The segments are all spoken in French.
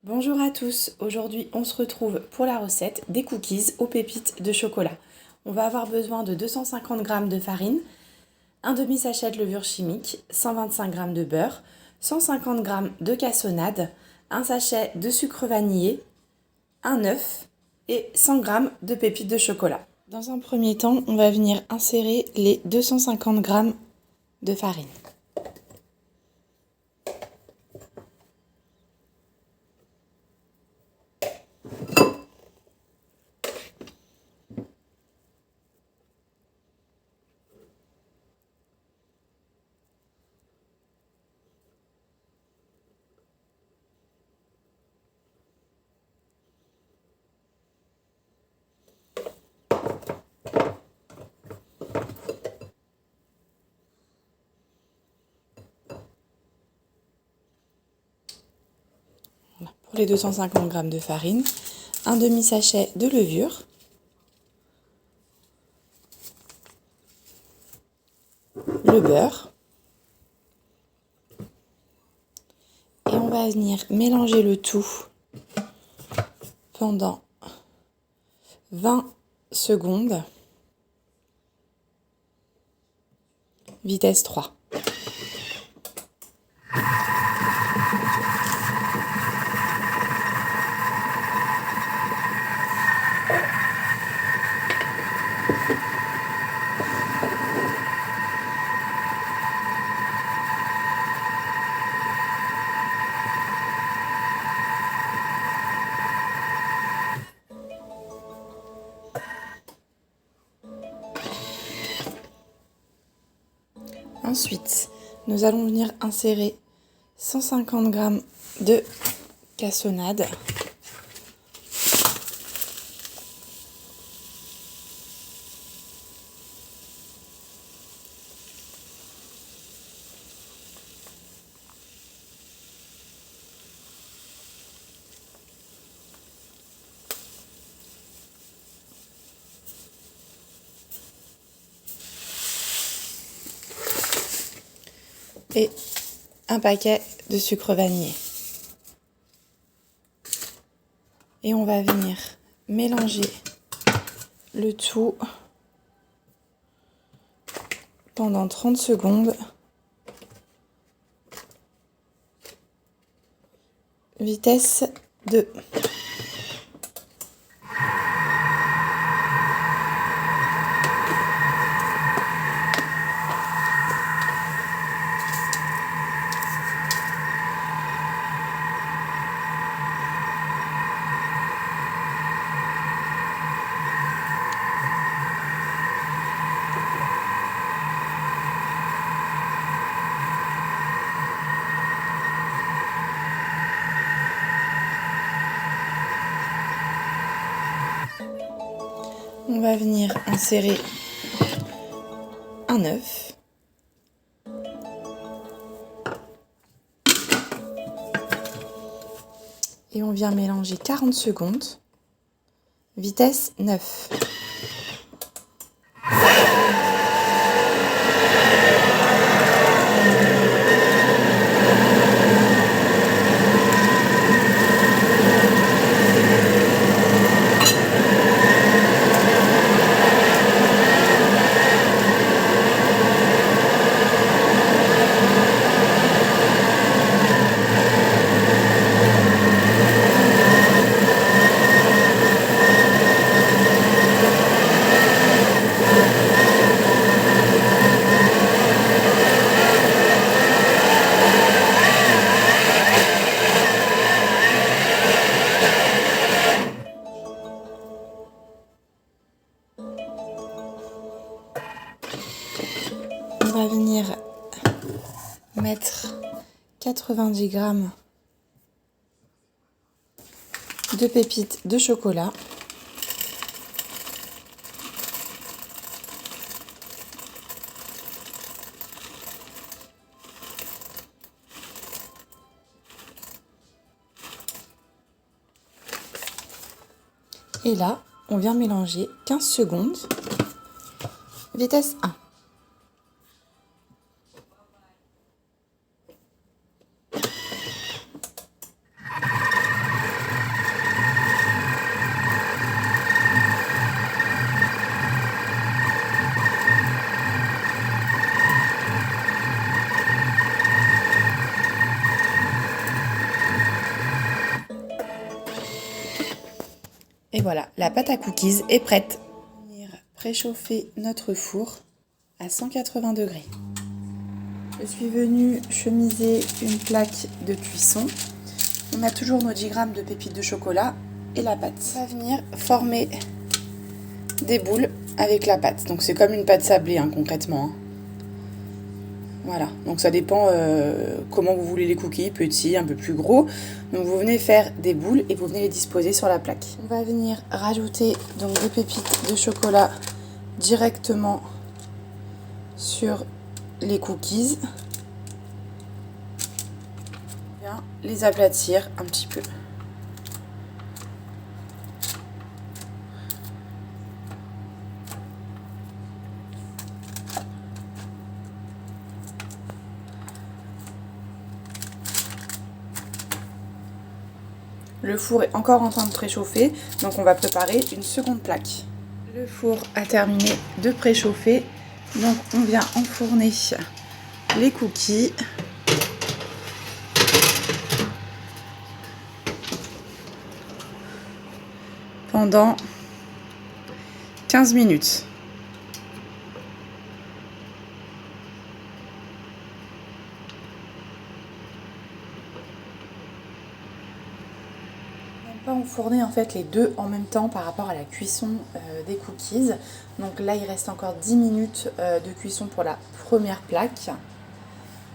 Bonjour à tous, aujourd'hui on se retrouve pour la recette des cookies aux pépites de chocolat. On va avoir besoin de 250 g de farine, un demi-sachet de levure chimique, 125 g de beurre, 150 g de cassonade, un sachet de sucre vanillé, un œuf et 100 g de pépites de chocolat. Dans un premier temps, on va venir insérer les 250 g de farine. Pour les 250 g de farine, un demi-sachet de levure, le beurre, et on va venir mélanger le tout pendant 20 secondes, vitesse 3. Ensuite, nous allons venir insérer 150 g de cassonade, et un paquet de sucre vanillé. Et on va venir mélanger le tout pendant 30 secondes, vitesse 2. On va venir insérer un œuf, et on vient mélanger 40 secondes, vitesse 9. On va venir mettre 90 g de pépites de chocolat. Et là, on vient mélanger 15 secondes, vitesse 1. Et voilà, la pâte à cookies est prête. On va venir préchauffer notre four à 180 degrés. Je suis venue chemiser une plaque de cuisson. On a toujours nos 10 g de pépites de chocolat et la pâte. On va venir former des boules avec la pâte. Donc c'est comme une pâte sablée concrètement. Voilà, donc ça dépend comment vous voulez les cookies, petits, un peu plus gros. Donc vous venez faire des boules et vous venez les disposer sur la plaque. On va venir rajouter donc des pépites de chocolat directement sur les cookies. Bien, les aplatir un petit peu. Le four est encore en train de préchauffer, donc on va préparer une seconde plaque. Le four a terminé de préchauffer, donc on vient enfourner les cookies. Pendant 15 minutes. Pas enfourner en fait les deux en même temps par rapport à la cuisson des cookies. Donc là il reste encore 10 minutes de cuisson pour la première plaque.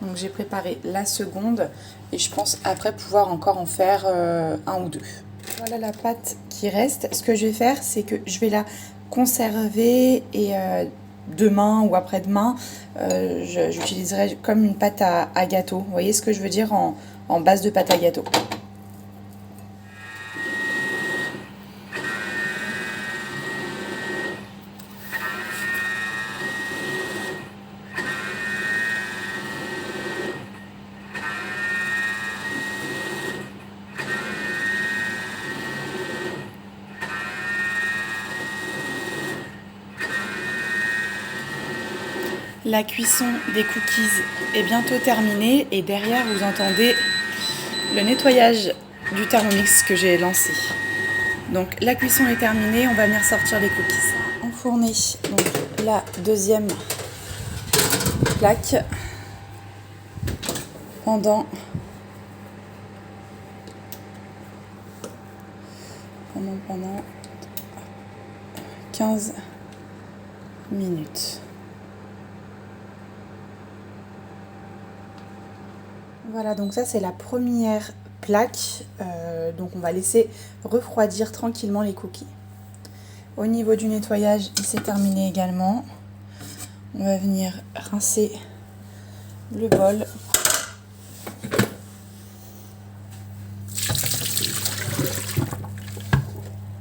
Donc j'ai préparé la seconde et je pense après pouvoir encore en faire un ou deux. Voilà la pâte qui reste. Ce que je vais faire, c'est que je vais la conserver et demain ou après-demain, j'utiliserai comme une pâte à gâteau. Vous voyez ce que je veux dire en base de pâte à gâteau. La cuisson des cookies est bientôt terminée et derrière vous entendez le nettoyage du Thermomix que j'ai lancé. Donc la cuisson est terminée, on va venir sortir les cookies. Enfourner donc la deuxième plaque pendant 15 minutes. Voilà, donc ça c'est la première plaque, donc on va laisser refroidir tranquillement les cookies. Au niveau du nettoyage, il s'est terminé également. On va venir rincer le bol.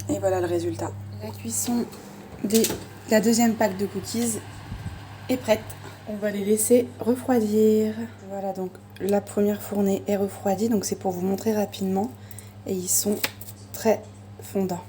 Et voilà le résultat. La cuisson de la deuxième plaque de cookies est prête. On va les laisser refroidir. Voilà, donc la première fournée est refroidie, donc c'est pour vous montrer rapidement. Et ils sont très fondants.